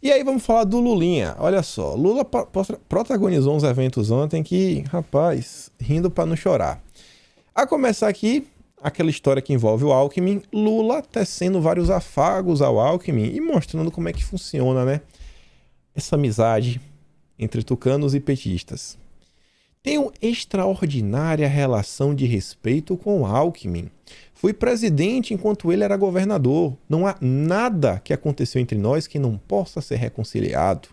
E aí vamos falar do Lulinha. Olha só, Lula protagonizou uns eventos ontem que, rapaz, rindo pra não chorar. A começar aqui, aquela história que envolve o Alckmin, Lula tecendo vários afagos ao Alckmin e mostrando como é que funciona, né? Essa amizade entre tucanos e petistas. Tenho extraordinária relação de respeito com o Alckmin. Fui presidente enquanto ele era governador. Não há nada que aconteceu entre nós que não possa ser reconciliado.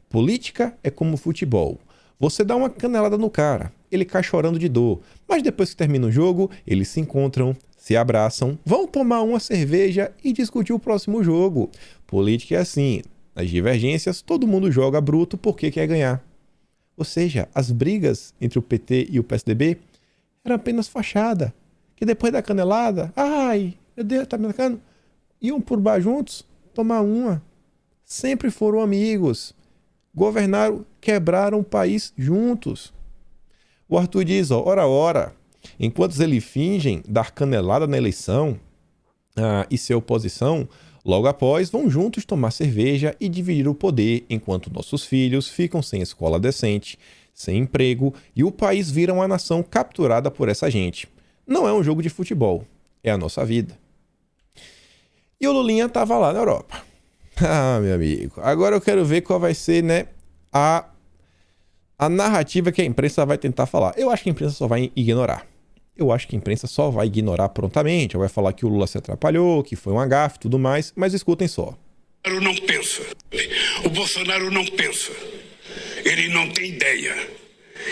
Política é como futebol. Você dá uma canelada no cara, ele cai chorando de dor, mas depois que termina o jogo, eles se encontram, se abraçam, vão tomar uma cerveja e discutir o próximo jogo. Política é assim, nas divergências todo mundo joga bruto porque quer ganhar. Ou seja, as brigas entre o PT e o PSDB eram apenas fachada, que depois da canelada, ai, meu Deus, tá me atacando, iam por bar juntos, tomar uma. Sempre foram amigos. Governaram, quebraram o país juntos. O Arthur diz, ó, ora, enquanto eles fingem dar canelada na eleição e ser oposição, logo após vão juntos tomar cerveja e dividir o poder, enquanto nossos filhos ficam sem escola decente, sem emprego e o país vira uma nação capturada por essa gente. Não é um jogo de futebol, é a nossa vida. E o Lulinha estava lá na Europa. Ah, meu amigo, agora eu quero ver qual vai ser, né, a narrativa que a imprensa vai tentar falar. Eu acho que a imprensa só vai ignorar. Eu acho que a imprensa só vai ignorar prontamente, ou vai falar que o Lula se atrapalhou, que foi um agafe e tudo mais, mas escutem só. O Bolsonaro não pensa. Ele não tem ideia.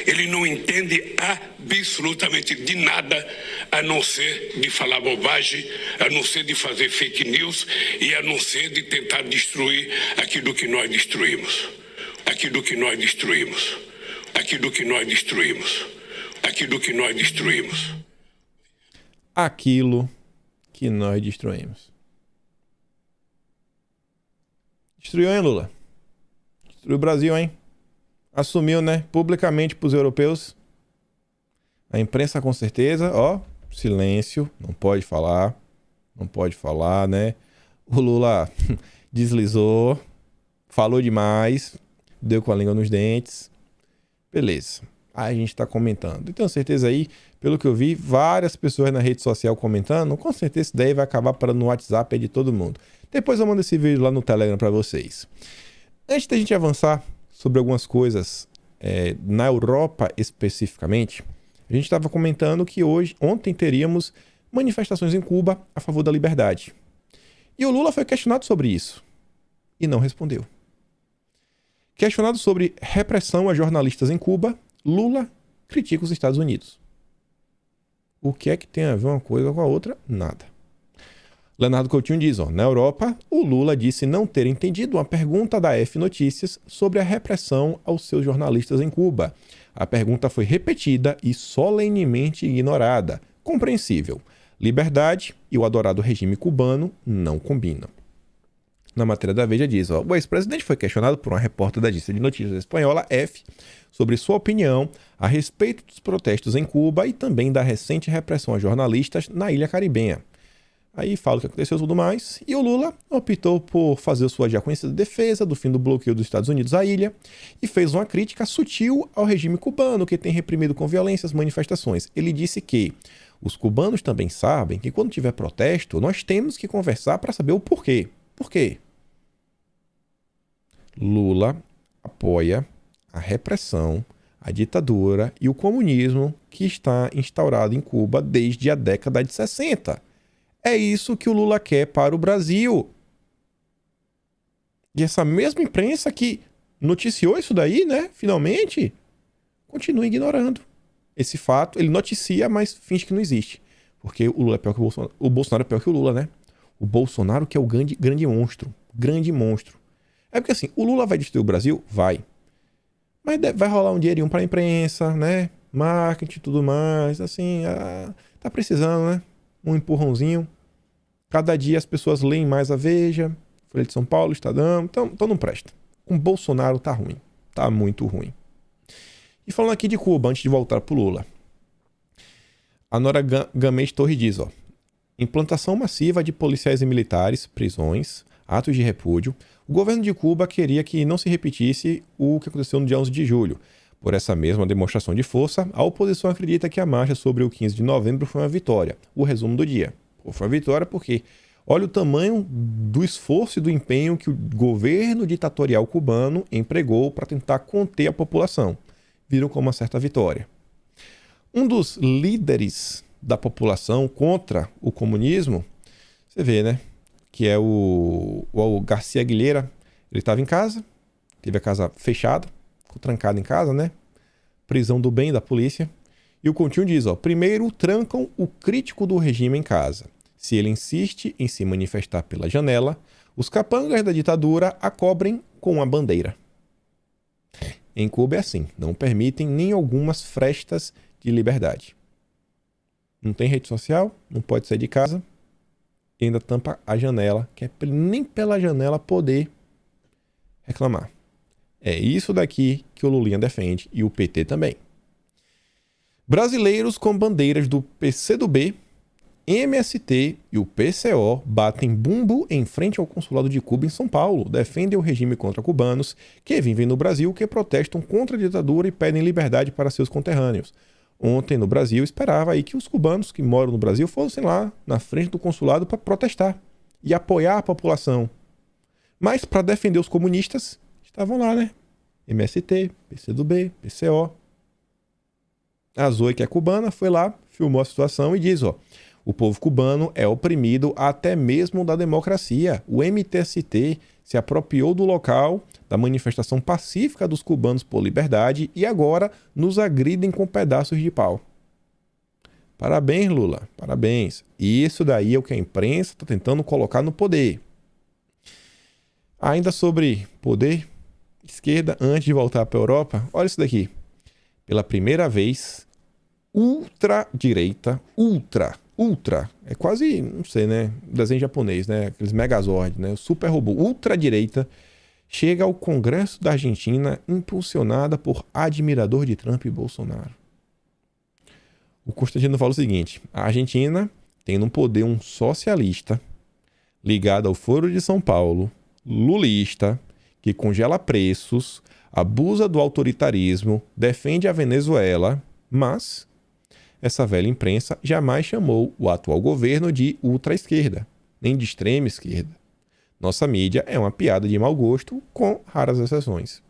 Ele não entende absolutamente de nada, a não ser de falar bobagem, a não ser de fazer fake news e a não ser de tentar destruir aquilo que nós destruímos. Aquilo que nós destruímos. Aquilo que nós destruímos. Aquilo que nós destruímos. Aquilo que nós destruímos. Destruiu, hein, Lula? Destruiu o Brasil, hein? Assumiu, né, publicamente para os europeus. A imprensa com certeza, ó, silêncio, não pode falar, né? O Lula deslizou, falou demais, deu com a língua nos dentes. Beleza. Aí a gente tá comentando. E tenho certeza aí, pelo que eu vi, várias pessoas na rede social comentando, com certeza isso daí vai acabar parando no WhatsApp aí de todo mundo. Depois eu mando esse vídeo lá no Telegram para vocês. Antes da gente avançar sobre algumas coisas na Europa especificamente, a gente estava comentando que ontem teríamos manifestações em Cuba a favor da liberdade. E o Lula foi questionado sobre isso e não respondeu. Questionado sobre repressão a jornalistas em Cuba, Lula critica os Estados Unidos. O que é que tem a ver uma coisa com a outra? Nada. Leonardo Coutinho diz, ó, na Europa, o Lula disse não ter entendido uma pergunta da F Notícias sobre a repressão aos seus jornalistas em Cuba. A pergunta foi repetida e solenemente ignorada. Compreensível. Liberdade e o adorado regime cubano não combinam. Na matéria da Veja diz, ó, o ex-presidente foi questionado por uma repórter da agência de notícias espanhola F sobre sua opinião a respeito dos protestos em Cuba e também da recente repressão a jornalistas na ilha caribenha. Aí fala o que aconteceu e tudo mais, e o Lula optou por fazer sua já conhecida defesa do fim do bloqueio dos Estados Unidos à ilha e fez uma crítica sutil ao regime cubano, que tem reprimido com violência as manifestações. Ele disse que os cubanos também sabem que quando tiver protesto, nós temos que conversar para saber o porquê. Por quê? Lula apoia a repressão, a ditadura e o comunismo que está instaurado em Cuba desde a década de 60. É isso que o Lula quer para o Brasil. E essa mesma imprensa que noticiou isso daí, né, finalmente, continua ignorando esse fato. Ele noticia, mas finge que não existe. Porque o Lula é pior que o Bolsonaro. O Bolsonaro é pior que o Lula, né? O Bolsonaro que é o grande monstro. Grande monstro. É porque assim, o Lula vai destruir o Brasil? Vai. Mas vai rolar um dinheirinho pra imprensa, né? Marketing e tudo mais. Assim, tá precisando, né? Um empurrãozinho. Cada dia as pessoas leem mais a Veja, Folha de São Paulo, Estadão. Então não presta. Com Bolsonaro tá ruim. Tá muito ruim. E falando aqui de Cuba, antes de voltar pro Lula. A Nora Gamês Torre diz, ó. Implantação massiva de policiais e militares, prisões, atos de repúdio, o governo de Cuba queria que não se repetisse o que aconteceu no dia 11 de julho. Por essa mesma demonstração de força, a oposição acredita que a marcha sobre o 15 de novembro foi uma vitória. O resumo do dia. Foi uma vitória porque olha o tamanho do esforço e do empenho que o governo ditatorial cubano empregou para tentar conter a população. Viram como uma certa vitória. Um dos líderes da população contra o comunismo, você vê, né? Que é o Garcia Aguilera. Ele estava em casa, teve a casa fechada, ficou trancado em casa, né? Prisão do bem da polícia. E o Coutinho diz, primeiro trancam o crítico do regime em casa. Se ele insiste em se manifestar pela janela, os capangas da ditadura a cobrem com a bandeira. Em Cuba é assim, não permitem nem algumas frestas de liberdade. Não tem rede social, não pode sair de casa, e ainda tampa a janela, que é nem pela janela poder reclamar. É isso daqui que o Lulinha defende e o PT também. Brasileiros com bandeiras do PCdoB, MST e o PCO batem bumbo em frente ao consulado de Cuba em São Paulo, defendem o regime contra cubanos que vivem no Brasil, que protestam contra a ditadura e pedem liberdade para seus conterrâneos. Ontem no Brasil esperava aí que os cubanos que moram no Brasil fossem lá na frente do consulado para protestar e apoiar a população. Mas para defender os comunistas, estavam lá, né? MST, PCdoB, PCO. A Zoe, que é cubana, foi lá, filmou a situação e diz, o povo cubano é oprimido até mesmo da democracia. O MTST se apropriou do local da manifestação pacífica dos cubanos por liberdade e agora nos agridem com pedaços de pau. Parabéns, Lula. Parabéns. Isso daí é o que a imprensa está tentando colocar no poder. Ainda sobre poder, esquerda, antes de voltar para a Europa, olha isso daqui. Pela primeira vez, ultradireita, ultra, é quase, não sei, né, desenho japonês, né, aqueles Megazord, né, o super robô, ultradireita, chega ao Congresso da Argentina impulsionada por admirador de Trump e Bolsonaro. O Constantino fala o seguinte, a Argentina tem no poder um socialista ligado ao Foro de São Paulo, lulista, que congela preços, abusa do autoritarismo, defende a Venezuela, mas essa velha imprensa jamais chamou o atual governo de ultra-esquerda, nem de extrema esquerda. Nossa mídia é uma piada de mau gosto, com raras exceções.